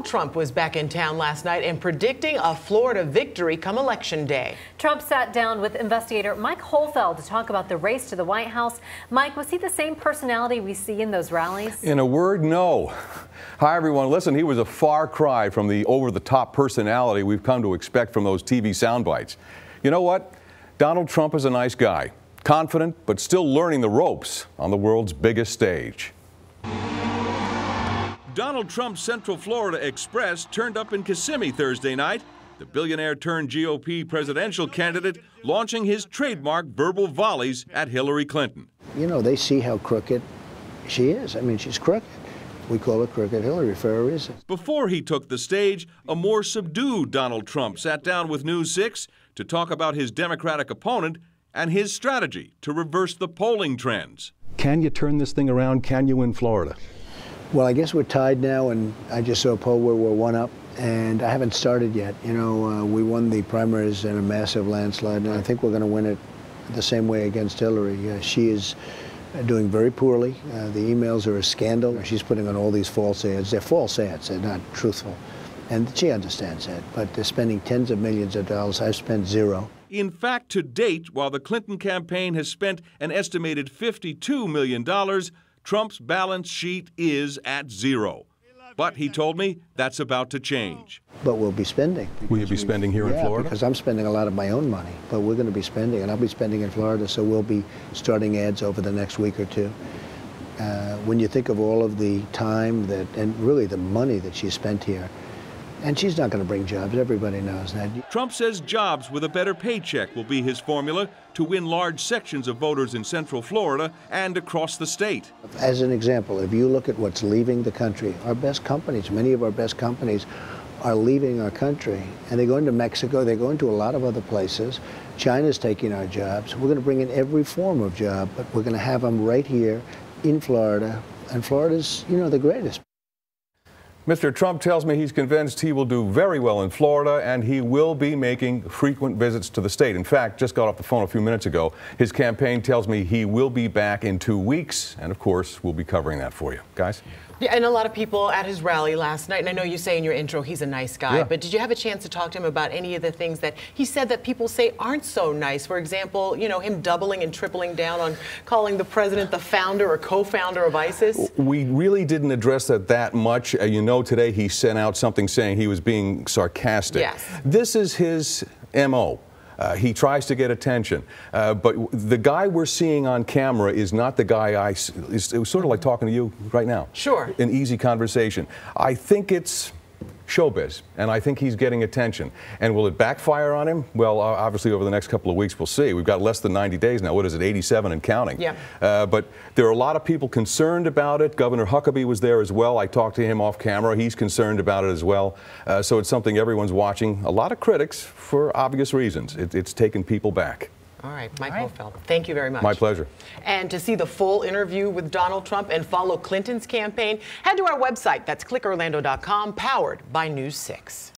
Donald Trump was back in town last night and predicting a Florida victory come Election Day. Trump sat down with investigator Mike Holfeld to talk about the race to the White House. Mike, was he the same personality we see in those rallies? In a word, no. Hi, everyone. Listen, he was a far cry from the over-the-top personality we've come to expect from those TV sound bites. You know what? Donald Trump is a nice guy, confident, but still learning the ropes on the world's biggest stage. Donald Trump's Central Florida Express turned up in Kissimmee Thursday night. The billionaire-turned-GOP presidential candidate launching his trademark verbal volleys at Hillary Clinton. You know, they see how crooked she is. I mean, she's crooked. We call her Crooked Hillary for a reason. Before he took the stage, a more subdued Donald Trump sat down with News 6 to talk about his Democratic opponent and his strategy to reverse the polling trends. Can you turn this thing around? Can you win Florida? Well, I guess we're tied now, and I just saw a poll where we're one up, and I haven't started yet. You know, we won the primaries in a massive landslide, and I think we're going to win it the same way against Hillary. She is doing very poorly. The emails are a scandal. She's putting on all these false ads. They're false ads. They're not truthful. And she understands that, but they're spending tens of millions of dollars. I've spent zero. In fact, to date, while the Clinton campaign has spent an estimated $52 million, Trump's balance sheet is at zero. But he told me that's about to change. But we'll be spending. Will you be spending here in Florida? Because I'm spending a lot of my own money, but we're going to be spending, and I'll be spending in Florida, so we'll be starting ads over the next week or two. When you think of all of the time and really the money that she spent here, and she's not going to bring jobs. Everybody knows that. Trump says jobs with a better paycheck will be his formula to win large sections of voters in Central Florida and across the state. As an example, if you look at what's leaving the country, our best companies, many of our best companies are leaving our country. And they're going to Mexico, they're going to a lot of other places. China's taking our jobs. We're going to bring in every form of job, but we're going to have them right here in Florida. And Florida's, you know, the greatest. Mr. Trump tells me he's convinced he will do very well in Florida, and he will be making frequent visits to the state. In fact, just got off the phone a few minutes ago. His campaign tells me he will be back in 2 weeks, and of course, we'll be covering that for you. Guys? Yeah, and a lot of people at his rally last night, and I know you say in your intro he's a nice guy, but did you have a chance to talk to him about any of the things that he said that people say aren't so nice? For example, you know, him doubling and tripling down on calling the president the founder or co-founder of ISIS? We really didn't address that much. You know, today he sent out something saying he was being sarcastic. Yes. This is his M.O. He tries to get attention, but the guy we're seeing on camera is not the guy it was sort of like talking to you right now. Sure. An easy conversation. I think it's showbiz, and I think he's getting attention. And will it backfire on him? Well, obviously over the next couple of weeks we'll see. We've got less than 90 days now. What is it, 87 and counting? Yeah. But there are a lot of people concerned about it. Governor Huckabee was there as well. I talked to him off camera. He's concerned about it as well. So it's something everyone's watching. A lot of critics for obvious reasons. It's taken people back. All right, Mike Holfeld, thank you very much. My pleasure. And to see the full interview with Donald Trump and follow Clinton's campaign, head to our website. That's clickorlando.com, powered by News 6.